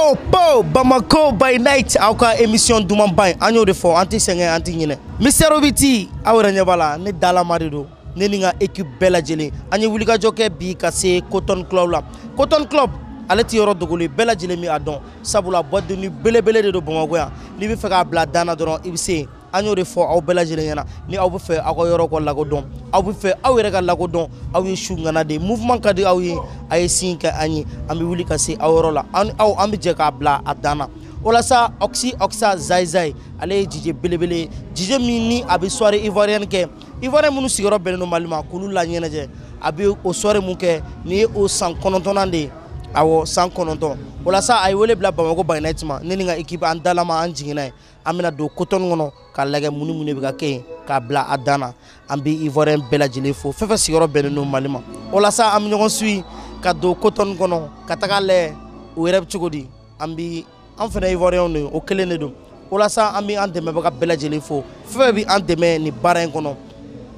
Po Bamako by night aw ka émission duman bay anyo de fo anti sengé anti ñine Mister Obiti awra ñabala ne dala marido ne ni nga équipe bela jeli anyi wuli ka joké bi ka se Cotton Club la Cotton Club ale ti yoro dogoli bela jeli mi adon sabula boîte de nuit belebele de do Bamako ya ni bi fe ka bla dana doron ibse anyo de fo aw bela jeli ñana ni aw bu fe ako yoro ko lago don aw bu fe aw yere ka lago don aw yi shu ngana de mouvement kadi aw yi ay sin ka anyi ambi wuli ka se aw yoro la aw ambi je ka bla adana ola sa oxa zai ale jije belebele jije mini abi soirée ivoirienne ke ivoirien munu sigoro benno malima kulu la nyeneje abi o soirée mun ke ni o 190 de awo 190 ola sa ay wole bla Bamako by night ma ne nga équipe an dalama an jingina amina do Coton ngono ka lage muni be ka ke ka bla adana ambi ivoirien bela jele fo fefe sigoro benno malima ola sa am ñogon sui ka do Coton ngono ka tagale o reb chugodi ambi an fana ivoirien ne o kelen ne do ola sa ambi an deme be ka bela jele fo fefe bi an deme ni bara ngono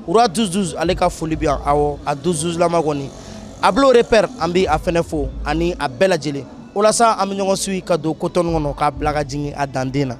ura 12 ale ka foli bi awo a 12 la magoni ablo repère ambi a fene fo ani a bela jele ola sa am ñogon sui ka do Coton ngono ka blaga jingi a dandena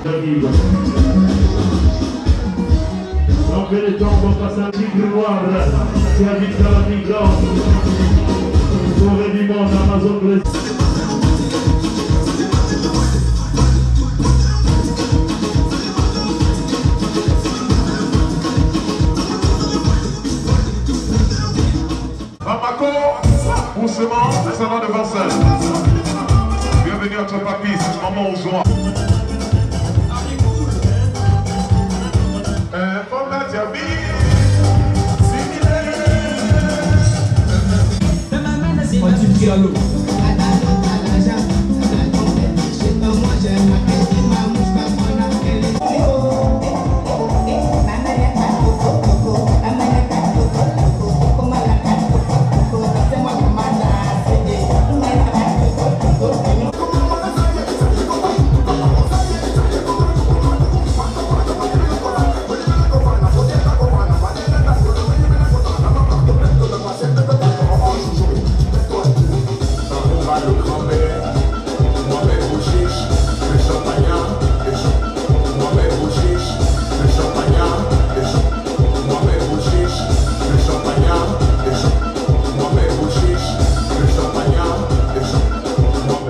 Donc le temps va passer un tigre noir, qui habite dans la migrante. Forêt du monde, Amazon Brésil. Bamako, doucement, descendant de Vincennes. Bienvenue à toi, papy, c'est maman aux joies.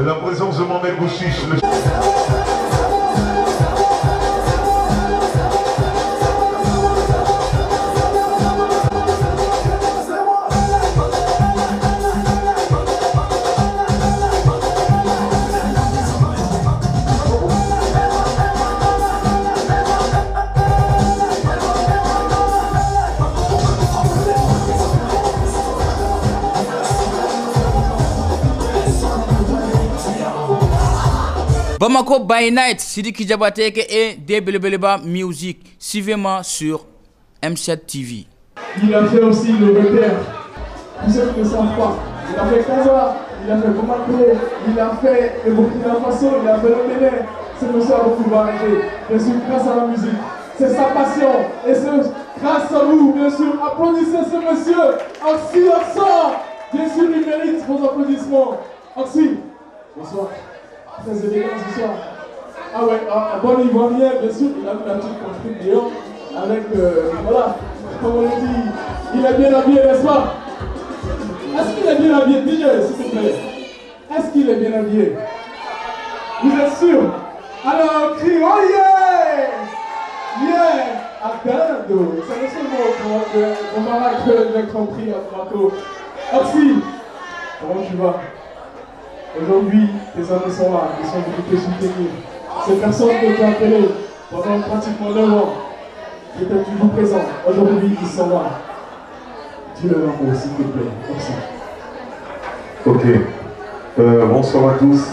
La présence de Mohamed Bouchiche. Bamako by Night, Sidiki Diabaté et Debelebeleba Music. Suivez-moi sur M7 TV. Il a fait aussi le repère. Pour ceux qui ne savent pas, il a fait Kaza, il a fait Bamako, il a fait le Burkina Faso, il a fait le Bénin. Ce monsieur a beaucoup voyagé, bien sûr, grâce à la musique. C'est sa passion. Et c'est grâce à vous, bien sûr. Applaudissez ce monsieur. Oxy Oxa. Bien sûr, il mérite vos applaudissements. Oxy, bonsoir. Très élégant ce soir. Ah ouais, bon Ivoirien, bien sûr, il a mis la petite contribution avec, voilà, comme on le dit, il est bien habillé, n'est-ce pas? Est-ce qu'il est bien habillé, DJ, s'il vous plaît? Est-ce qu'il est bien habillé? Vous êtes sûr? Alors, on crie, oh yeah! Yeah! Attendo! C'est le seul mot qu'on m'a que j'ai compris à Marco. Oxy, comment tu vas? Aujourd'hui, tes amis sont là, ils sont venus te soutenir. Ces personnes qui t'ont appelé pendant pratiquement 9 ans, qui étaient toujours présents, aujourd'hui, ils sont là. Dis-le leur mot, s'il te plaît. Ok. Bonsoir à tous.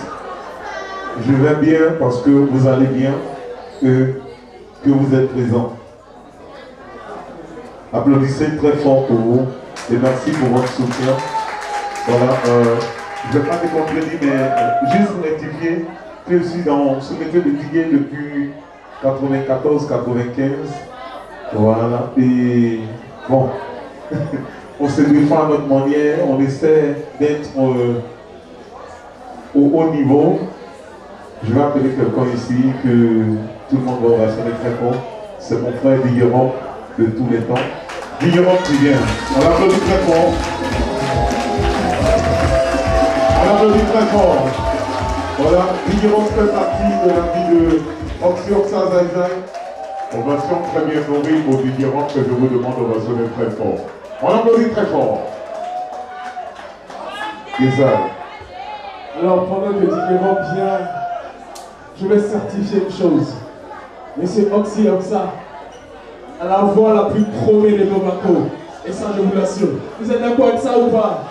Je vais bien parce que vous allez bien, que vous êtes présents. Applaudissez très fort pour vous et merci pour votre soutien. Voilà. Je ne vais pas te contredire, mais juste rectifier que je suis dans ce métier de diguer depuis 94-95. Voilà. Et bon, on se défend à notre manière, on essaie d'être au haut niveau. Je vais appeler quelqu'un ici que tout le monde va ovationner très fort. C'est mon frère Digueron de tous les temps. Digueron qui vient. On l'applaudit très fort. On applaudit très fort. Voilà, Digueron fait partie de la vie de Oxy Oxa Zaïzaï. Ovation très bien nommée pour Digueron que je vous demande d'ovationner très fort. On applaudit très fort. Désolé. Alors, pendant que Digueron vient, je vais certifier une chose. Monsieur Oxy Oxa a la voix la plus chromée de Bamako. Et ça, je vous l'assure. Vous êtes d'accord avec ça ou pas?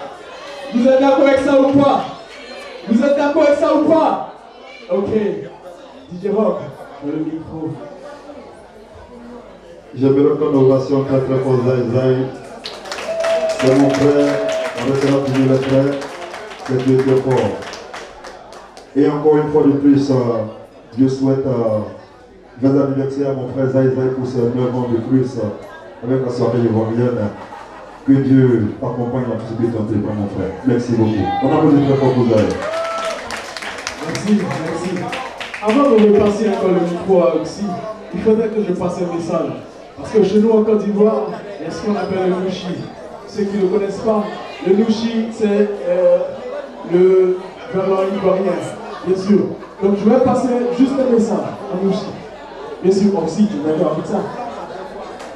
Vous êtes d'accord avec ça ou pas? Vous êtes d'accord avec ça ou pas? Ok. DJ Rock, le micro. Je me reconnais ovation très très fort Zaïzaï. C'est mon frère, on restera toujours les frères. C'est Dieu très fort. Et encore une fois de plus, je souhaite bon anniversaire à mon frère Zaïzaï pour ses 9 ans de plus avec la soirée ivoirienne. Que Dieu accompagne dans tout ce que tu as fait par mon frère. Merci beaucoup. On applaudit très fort pour Zaï. Merci, merci. Avant de repasser encore le micro à Oxy, il faudrait que je passe un message. Parce que chez nous en Côte d'Ivoire, il y a ce qu'on appelle le louchi. Ceux qui ne le connaissent pas, le louchi, c'est le verlan ivoirien, bien sûr. Donc je vais passer juste un message en louchi. Bien sûr, Oxy, tu es d'accord avec ça?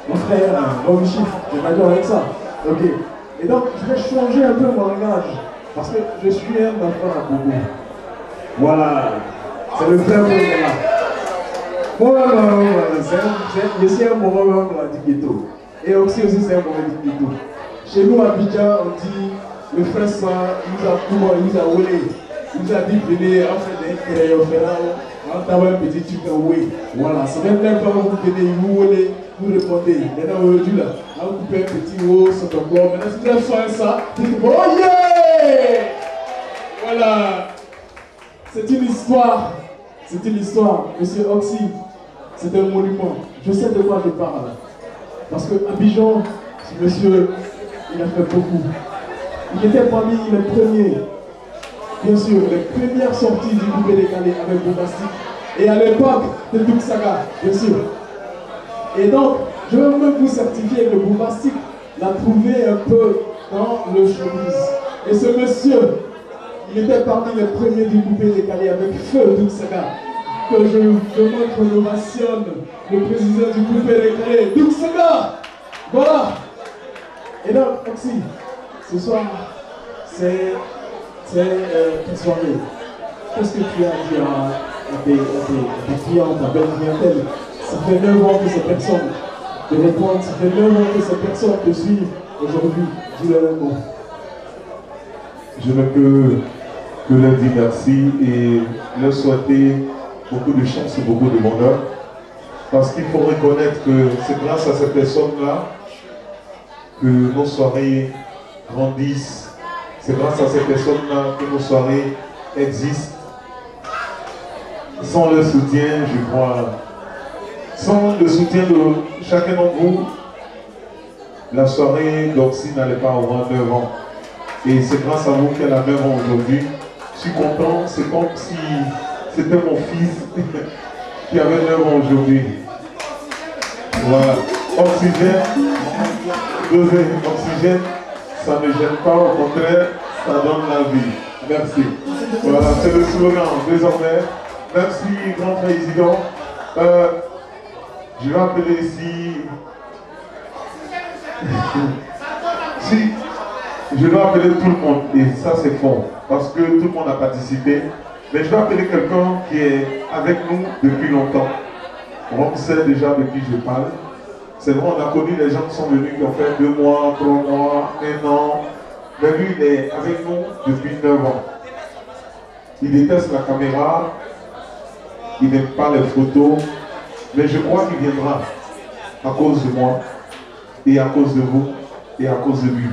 Mon frère, Louchi, tu es d'accord avec ça? Ok. Et donc, je vais changer un peu mon langage. Parce que je suis un enfant à Bobo. Voilà. C'est le frère Bobo. Moi, je suis un moment du ghetto. Et aussi c'est un moment du ghetto. Chez nous à Abidjan, on dit le frère ça, il nous a volé. Il nous a dit venez en fait des crayons on t'a un petit truc en oui. Voilà, c'est même quand vous venez, vous volez, vous répondez. Maintenant aujourd'hui là, on coupe un petit haut sur ton corps. Maintenant si tu as fait ça, tu dis oh yeah! Voilà. C'est une histoire. C'est une histoire. Monsieur Oxy, c'est un monument. Je sais de quoi je parle. Parce que Abidjan, ce monsieur, il a fait beaucoup. Il était parmi les premiers, bien sûr, les premières sorties du coupé décalé avec Bombastic. Et à l'époque de Douk Saga, bien sûr. Et donc, je veux même vous certifier que Bombastic l'a trouvé un peu dans le showbiz. Et ce monsieur, il était parmi les premiers du coupé décalé avec feu Douk Saga. Que je demande qu'on ovationne le président du coupé décalé, Douk Saga. Voilà. Et donc, Oxy, ce soir, c'est quelle soirée? Qu'est-ce que tu as dit à tes clients, ta belle clientèle? Ça fait 9 ans que ces personnes te répondent, ça fait 9 ans que ces personnes te suivent. Aujourd'hui, dis-leur un mot. Je ne peux que leur dire merci et leur souhaiter beaucoup de chance et beaucoup de bonheur. Parce qu'il faut reconnaître que c'est grâce à ces personnes-là que nos soirées grandissent. C'est grâce à ces personnes-là que nos soirées existent. Sans le soutien, je crois, sans le soutien de chacun d'entre vous, la soirée d'Oxy n'allait pas avoir 9 ans. Et c'est grâce à vous qu'elle a 9 ans aujourd'hui. Je suis content, c'est comme si c'était mon fils qui avait 9 ans aujourd'hui. Voilà. Oxygène, dosé, oxygène, ça ne gêne pas, au contraire, ça donne la vie. Merci. Voilà, c'est le slogan désormais. Merci, grand président. Je vais appeler ici. Si, je dois appeler tout le monde, et ça c'est fort, parce que tout le monde a participé. Mais je dois appeler quelqu'un qui est avec nous depuis longtemps. On sait déjà de qui je parle. C'est vrai, on a connu les gens qui sont venus, qui ont fait 2 mois, 3 mois, 1 an. Mais lui, il est avec nous depuis 9 ans. Il déteste la caméra, il n'aime pas les photos, mais je crois qu'il viendra à cause de moi, et à cause de vous, et à cause de lui.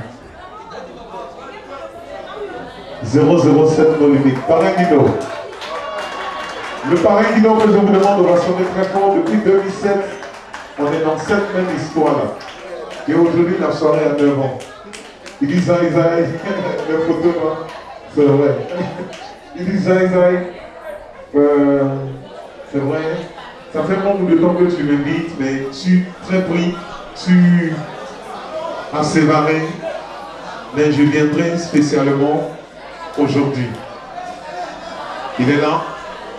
007 nos limites. Parrain Guido. Le parrain Guido que je vous demande va sonner très fort depuis 2007. On est dans cette même histoire-là. Et aujourd'hui, la soirée a 9 ans. Il dit Zai Zai, les photos, c'est vrai. Il dit Zai Zai, c'est vrai. Ça fait beaucoup de temps que tu m'invites, mais tu très pris, tu as sévaré. Mais je viendrai spécialement aujourd'hui. Il est là.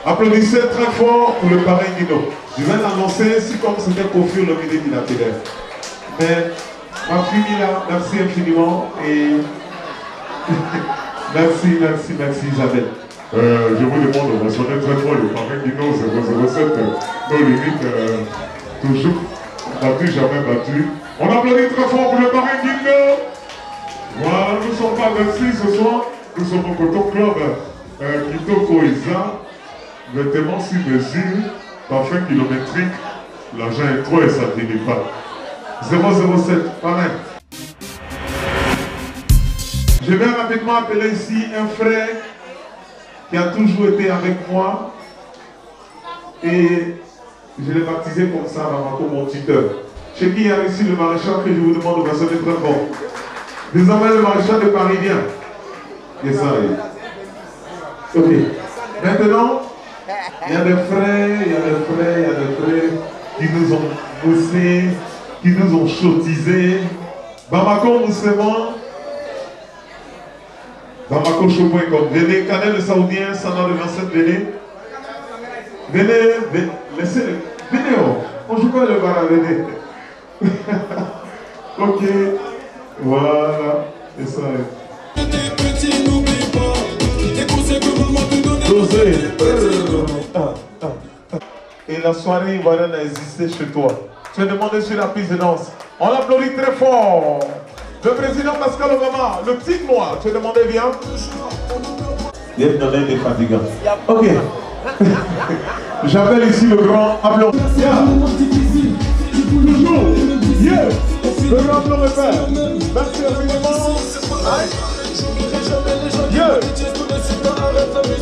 Applaudissez très fort pour le parrain Guido. Je vais l'annoncer, si comme c'était pour fuir le milieu qui l'appelait. Mais ma fille là, merci infiniment et merci Isabelle. Je vous demande de sonner très fort le parrain Guido 007, nos limites, toujours battu, jamais battu. On applaudit très fort pour le parrain Guido. Voilà, nous ne sommes pas merci ce soir, nous sommes au Coton Club Quito Koïza, vêtements sur mesure, parfum kilométrique, l'argent est trop et ça ne finit pas. 007, pareil. Je vais rapidement appeler ici un frère qui a toujours été avec moi et je l'ai baptisé comme ça, Bamako, mon tuteur. Chez qui il y a ici le maréchal que je vous demande de sonner très fort. Désormais le maréchal de Paris vient. Et ça, ok. Maintenant, Il y a des frères qui nous ont bossé, qui nous ont chotisé. Bamako Mousseman, Bamako Show.com. Venez, Canel le Saoudien, Sana de Vincent, venez. Venez, laissez-le. Venez, on joue pas le bar, venez. Ok, voilà, et ça est. Et la soirée ivoirienne a existé chez toi. Tu es demandé sur la piste de danse. On l'applaudit très fort. Le président Pascal Obama, le petit noir, tu es demandé bien. Il y a donné des fatigants. Ok. J'appelle ici le grand Ablon. Toujours. Yeah. Le grand Ablon repère. Merci infiniment. Yeah.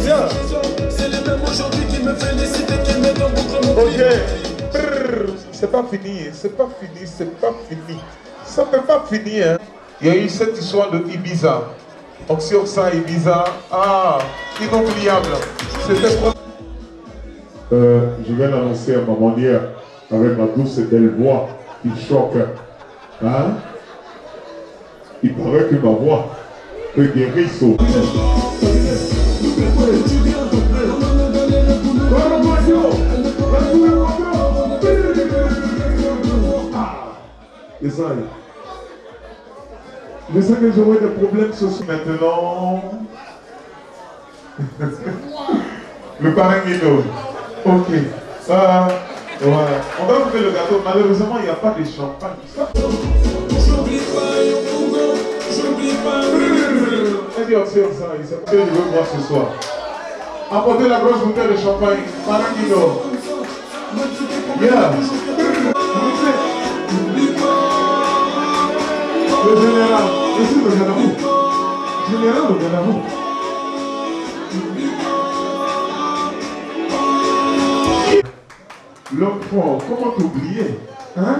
Yeah. Ok. C'est pas fini, c'est pas fini, c'est pas fini. Ça ne peut pas finir. Hein. Il y a eu cette histoire de Ibiza. Oxyoxa, Ibiza. Ah, inoubliable. C'était je vais l'annoncer à ma manière, avec ma douce et belle voix qui choque. Hein? Il paraît que ma voix peut guérir son. Et ça, je sais que j'aurai des problèmes sociaux maintenant. Le parrain Guido. Ok. Voilà. On va ouvrir le gâteau. Malheureusement, il n'y a pas de champagne. Elle dit aussi ça. Il sait que je veux boire ce soir. Apportez la grosse bouteille de champagne. Parrain Guido. Yeah. Le général, je suis le général. Général ou général? L'homme fort, comment t'oublier? Hein?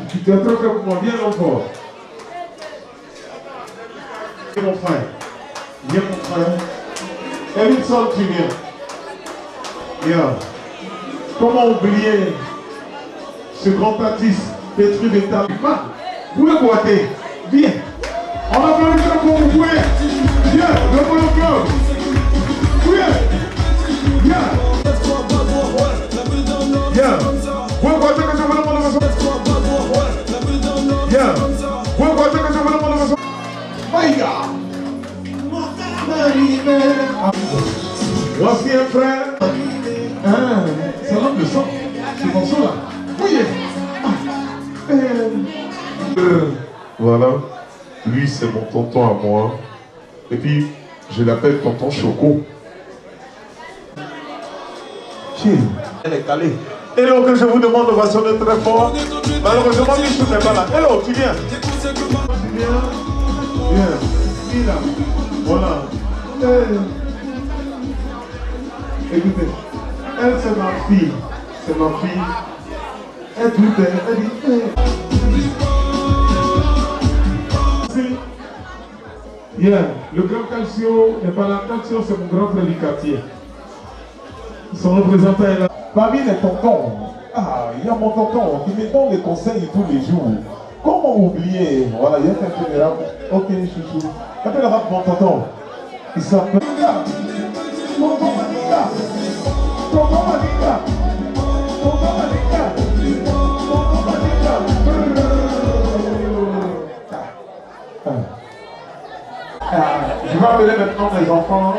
Tu te traites comme moi, viens l'homme fort. Viens mon frère. Viens mon frère. Edison, tu viens. Viens. Comment oublier ce grand artiste pétri de talibans? Vous le boitez, viens. On applaudit très fort, vous pouvez. Viens, le bon club. Viens. Viens. Viens. Vous le boitez que je veux le monde de maison. Viens. Vous le boitez que je veux le monde de maison. Maïga. Voici un frère. Ah, c'est l'homme de sang. Ce morceau-là. Oui. Voilà, lui c'est mon tonton à moi. Et puis je l'appelle tonton Choco. Elle est calée. Hello, que je vous demande de vassonner très fort. Malheureusement, Michou n'est pas là. Hello, tu viens? Tu viens? Viens. Viens là. Voilà. Écoutez, elle c'est ma fille. C'est ma fille. Elle doute, elle dit. Yeah. Le grand Calcio n'est pas là. Calcio, c'est mon grand frère du quartier. Son représentant est là. Parmi les tontons, il y a mon tonton qui me donne des conseils tous les jours. Comment oublier? Voilà, il y a un général. Ok, chouchou. Appelle rap mon tonton. Il s'appelle. Tonton Manika. Tonton Manika. Tonton Manika. Tonton Manika. Je vais appeler maintenant mes enfants.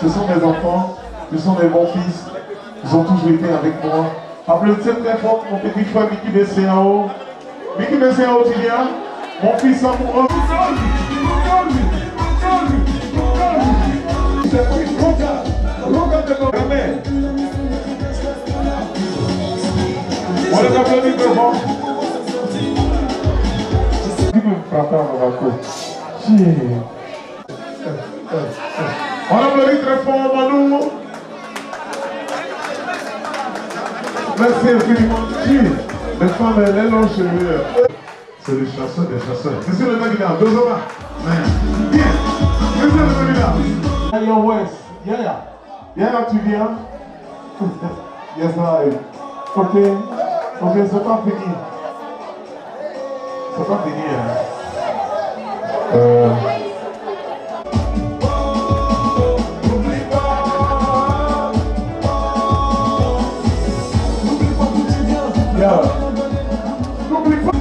Ce sont mes enfants. Ce sont mes bons fils. Ils ont toujours été avec moi. Applaudissez très fort mon petit frère Mickey BCAO. Mickey BCAO, tu viens? Mon fils amoureux. On les applaudit très fort. Qui me frappe à Monaco? On applaudit très fort, Manu. Merci infiniment. Les femmes, elles l'ont chez eux. C'est le chasseur des chasseurs. Monsieur le Naguila, 2 heures. Viens. Monsieur le Naguila. Yo West. Yeah. Viens là, tu viens. Yes, right. Ok, c'est pas fini. C'est pas fini, hein. Yeah. N'oublie pas.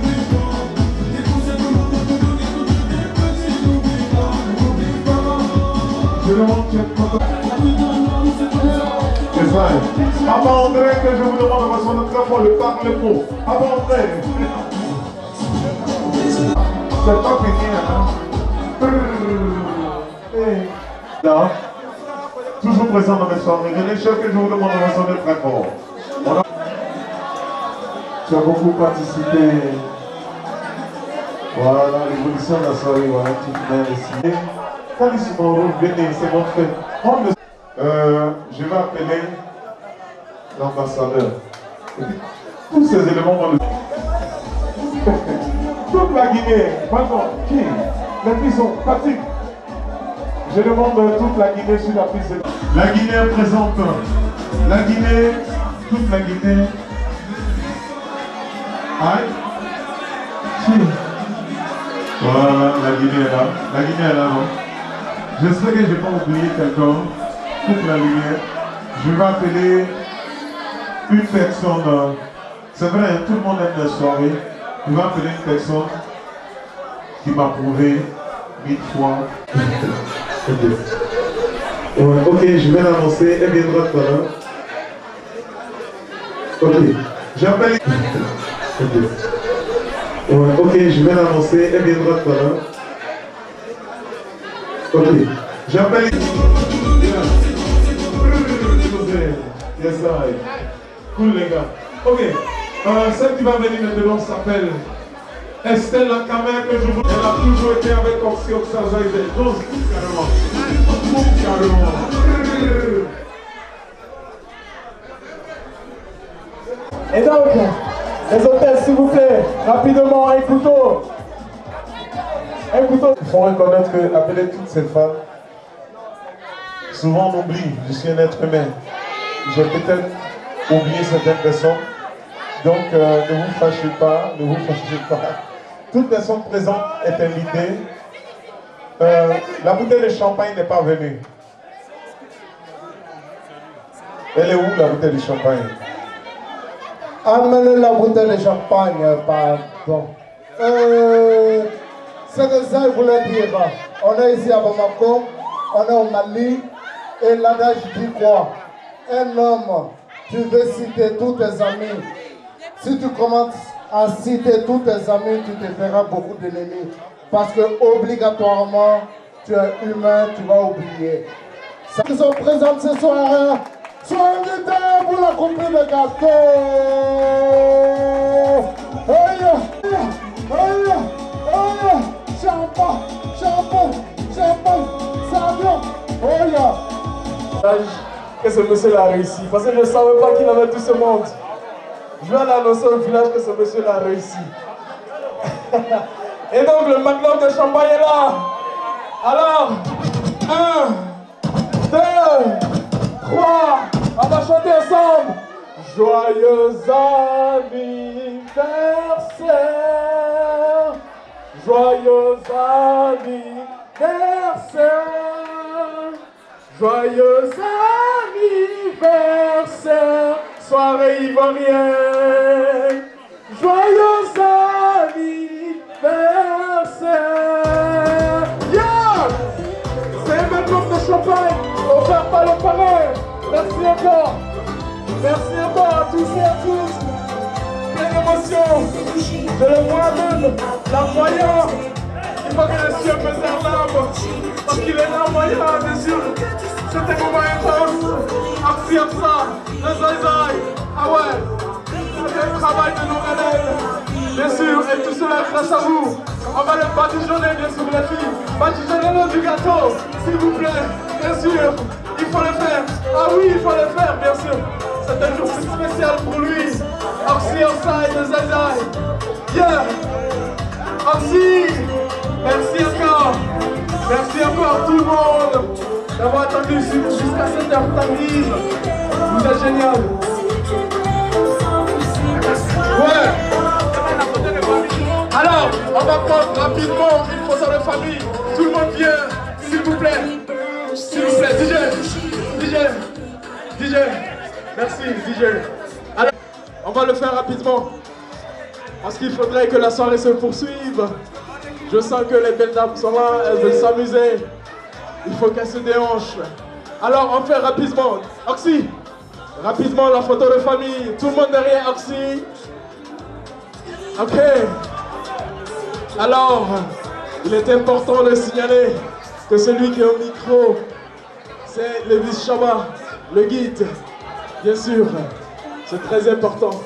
Je demande c'est ça. Papa André, que je vous demande de recevoir très fort le parle mot. Papa André. C'est pas fini, hein. Là, toujours présent dans mes soirées. Je les chefs que je vous demande de recevoir très fort. Tu as beaucoup participé. Voilà, l'évolution de la soirée, voilà, tu viens ici. Quand ils sont en route, venez, c'est votre fait. Je vais appeler l'ambassadeur. Tous ces éléments vont le... Toute la Guinée, pardon, qui? Les filles sont pratiques. Je demande toute la Guinée sur la piste. La Guinée est présente. La Guinée, toute la Guinée. Aïe. Voilà, la Guinée est là. La Guinée est là, non? J'espère que je n'ai pas oublié quelqu'un. Toute la lumière. Je vais appeler une personne. C'est vrai, tout le monde aime la soirée. Je vais appeler une personne qui m'a prouvé 1000 fois. Ok, je vais l'annoncer. Elle viendra tout à l'heure. Ok, j'appelle. Ok, je vais l'annoncer. Elle viendra tout à l'heure. Ok, j'appelle. Yes, I. Cool les gars. Ok. Celle qui va venir maintenant s'appelle Estelle Lacamer, que je vous... Elle a toujours été avec Oxy Oxaza et des doses. Carrément. Et donc, les hôtesses, s'il vous plaît, rapidement, un couteau. Un couteau. Il faut reconnaître que appeler toutes ces femmes, souvent on oublie, je suis un être humain. J'ai peut-être oublié certaines personnes. Donc ne vous fâchez pas, ne vous fâchez pas. Toute personne présente est invitée. La bouteille de champagne n'est pas venue. Elle est où la bouteille de champagne? Amenez la bouteille de champagne, pardon. C'est que ça, je voulais dire. On est ici à Bamako, on est au Mali, et l'adage dit quoi? Un homme, tu veux citer tous tes amis. Si tu commences à citer tous tes amis, tu te feras beaucoup d'ennemis. Parce que obligatoirement, tu es humain, tu vas oublier. Ceux qui sont présents ce soir, soient invités pour la coupe de gâteau. Champagne, champagne, champagne, ça vient. Que ce monsieur l'a réussi, parce que je ne savais pas qu'il avait tout ce monde. Je vais aller annoncer au village que ce monsieur l'a réussi. Et donc le magnum de champagne est là. Alors, 1, 2, 3, on va chanter ensemble. Joyeux anniversaire, joyeux anniversaire, joyeux anniversaire, soirée ivoirienne, joyeux anniversaire. Yeah! C'est un magnum de champagne offert par le parrain. Merci encore. Merci encore à tous et à tous. Pleine d'émotion. Je le vois même, la voyant. Il faut que les cieux me servent l'âme. Parce qu'il est là, voyant, bien sûr. C'était un moment intense. Merci à ça. Le zai. Ah ouais. C'est le travail de nos modèles. Bien sûr, et tout cela grâce à vous. On va le badigeonner, bien sûr, les filles. Badigeonnez-le du gâteau, s'il vous plaît. Bien sûr, il faut le faire. Ah oui, il faut le faire, bien sûr. C'est un jour spécial pour lui. Oxy Outside de Zazai. Yeah. Oxy. Merci encore. Merci encore tout le monde. d'avoir attendu jusqu'à cette heure tardive. Vous êtes génial. Ouais. Alors, on va prendre rapidement une photo de famille. Tout le monde vient, s'il vous plaît. S'il vous plaît, DJ. Merci, DJ. Alors, on va le faire rapidement. Parce qu'il faudrait que la soirée se poursuive. Je sens que les belles dames sont là, elles veulent s'amuser. Il faut qu'elles se déhanchent. Alors, on fait rapidement. Oxy, rapidement la photo de famille. Tout le monde derrière Oxy. Ok. Alors, il est important de signaler que celui qui est au micro, c'est Lévis Chaba, le guide. Bien sûr, c'est très important.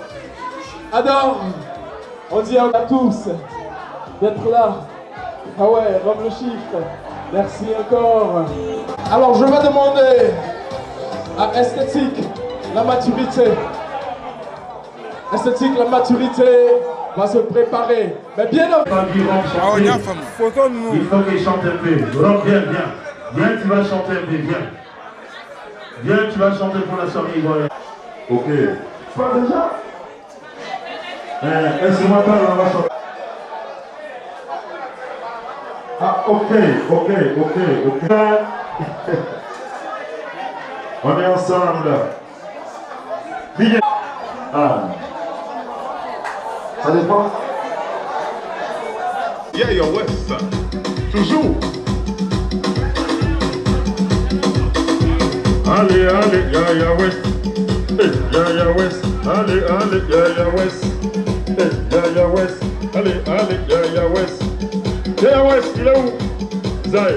Alors, on dit à tous d'être là. Ah ouais, rome le chiffre. Merci encore. Alors, je vais demander à Esthétique la maturité. Esthétique, la maturité va se préparer. Mais bien avant. Il faut qu'il chante un peu. Rome, viens. Viens, tu vas chanter un peu, viens. Viens, tu vas chanter pour la soirée ivoirienne. Ok. Pas déjà? Est-ce que maintenant on va chanter? Ah, ok. On est ensemble. DJ. Ah. Ça dépend. Yeah, West. Toujours. Allez, ya West. Ya West. Allez, ya West. Ya West. Allez, ya West. Ya West, il est où? Zay.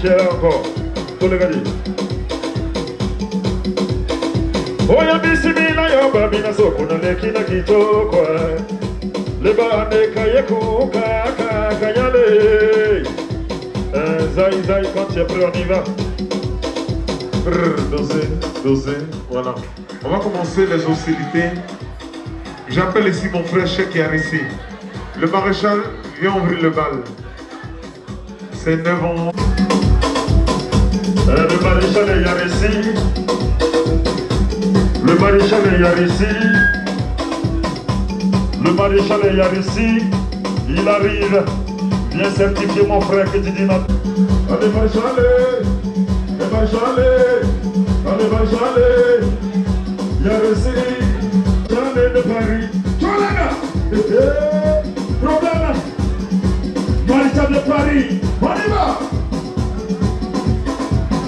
Qui est là encore? Tout le gars dit. Oya bisimila yo babina sokuna lekina kitoko. Le bane kayeku kayale. Zay, quand tu es prêt, on y va. Dosé, voilà. On va commencer les hostilités. J'appelle ici mon frère Cheikh Yarissi. Le maréchal vient ouvrir le bal. C'est 9 ans. Le maréchal est Yarissi. Le maréchal est Yarissi. Le maréchal est Yarissi. Il arrive. Viens certifier mon frère que tu dis non. Allez maréchal. Allez, Yarissi, Chalet de Paris. Problème. Maréchal de Paris. On y va.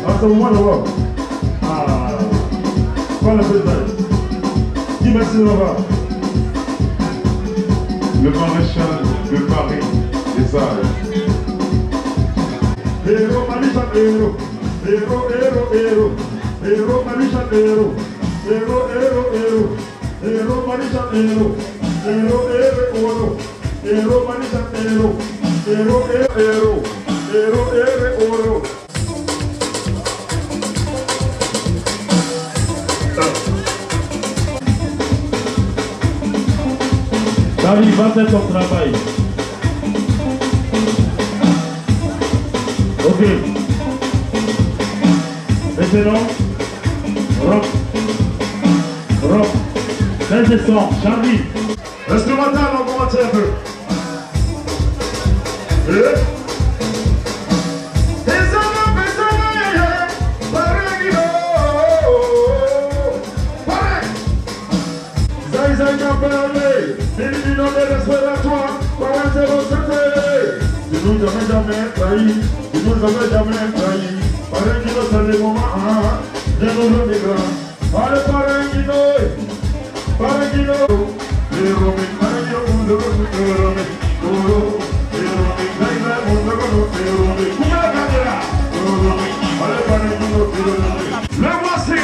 À ce moment là. Ah. Pas le président. Dis merci là-bas. Le maréchal de Paris, c'est ça. Héros, maréchal, héros. Héros, maréchal, héros. Héros, maréchal, héros. Héros, maréchal, héros. Héros. David, va faire ton travail. Ok. Maintenant, rock, fais le son, Charlie. Instrumental, on commence un peu. Tu nous avais jamais trahi. Pareil qui nous a des moments, de nos migrants. Allez, pareil qui nous. Le voici.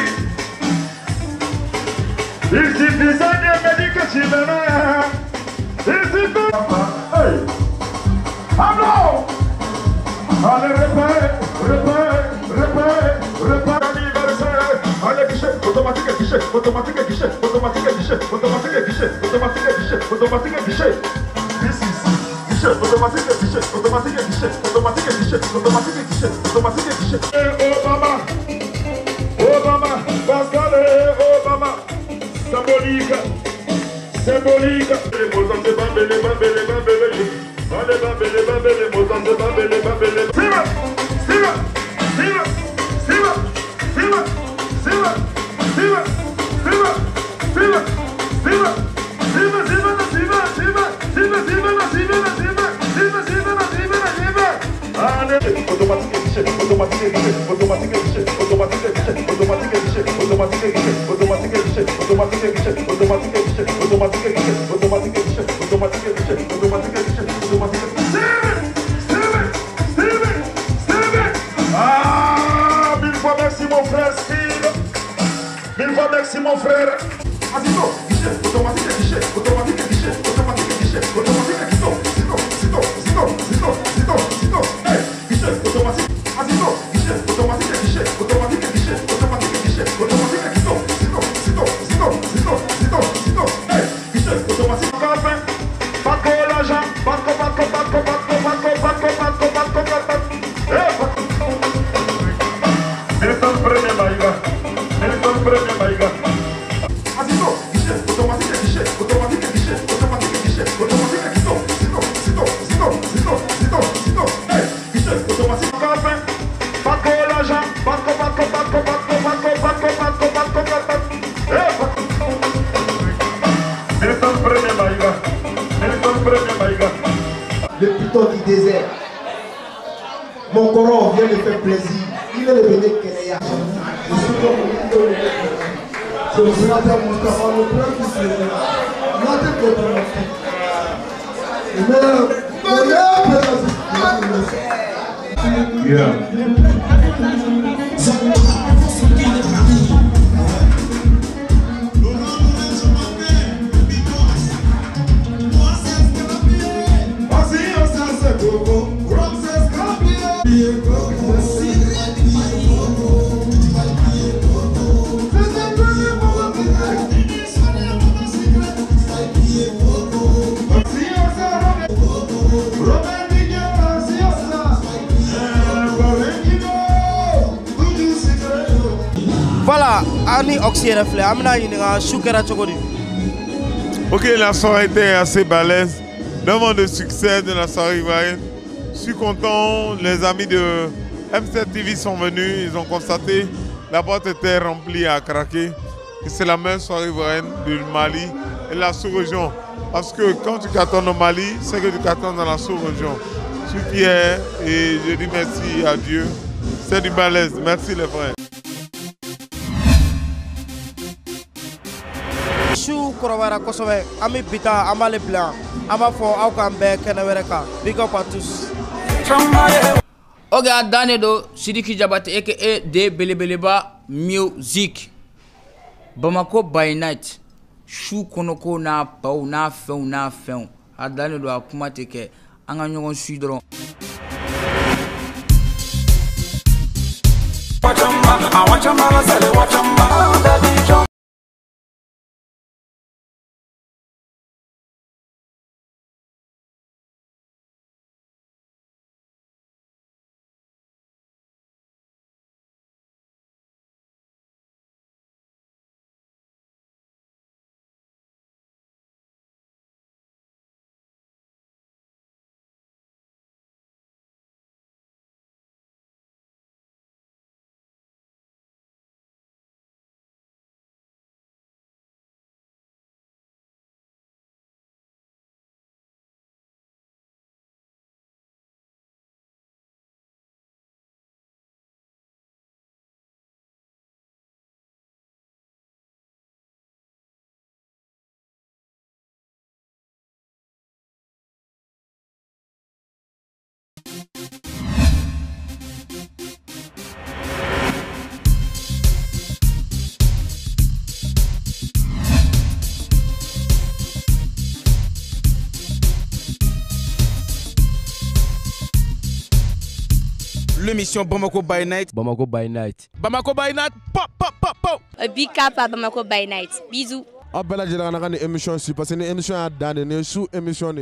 Il suffit ça de me dire que tu m'aimes. Il suffit. Hey. Allô. Allez, répète. Anniversaire. Allez, guichet, automatique guichet. This is guichet, automatique guichet. Obama, Obama, Pascal Obama, symbolique, symbolique. Les mots c'est babélé, babélé, babélé. Allez babélé, babélé, mots c'est babélé, babélé. Siva, Siva, Siva, Siva, Siva, Siva, Siva, Siva, Siva, Siva, Siva, Siva, Siva, Siva, Siva, Siva, Siva, Siva. Automatique guichet, automatique guichet, automatique guichet, automatique guichet, automatique guichet, automatique guichet, automatique guichet, automatique guichet, automatique guichet, automatique guichet, automatique guichet, automatique guichet, automatique guichet, automatique guichet. Ah, mille fois merci mon frère Steve. Mille fois merci mon frère. Asito, guichet, automatique guichet, automatique guichet, automatique guichet, automatique guichet. Le piton du désert. Mon coron vient de faire plaisir. Il est devenu Kénéa. Je suis comme c'est le sénateur Moustapha, le premier qui se lève. Notre diplomatique. Le meilleur Voilà, Ani Oxyrefle, Amina Yinga, Shukera Chokodi. Ok, la soirée était assez balèze. Devant le succès de la soirée ivoirienne, je suis content. Les amis de M7 TV sont venus, ils ont constaté la boîte était remplie à craquer. Et c'est la meilleure soirée ivoirienne du Mali et la sous-région. Parce que quand tu cartonnes au Mali, c'est que tu cartonnes dans la sous-région. Je suis fier et je dis merci à Dieu. C'est du balèze. Merci les frères. Chou Korovara Kosovo, Ami Bita, Amale Blanc, Amafo, Aukambe, Kenavereka. Big up à tous. Oga Danedo, Sidiki Diabaté, a.k.a. D-Belebeleba Music. Bamako by night. Chou Konoko na pau na feun. A Danedo a Kumateke. Anganyon Sudron. L'émission Bamako by Night. Bamako by Night. Bamako by Night. Pop, pop, pop, pop. A big cap à Bamako by Night. Bisous. Abela jela na émission si parce que l'émission a donné sous émission.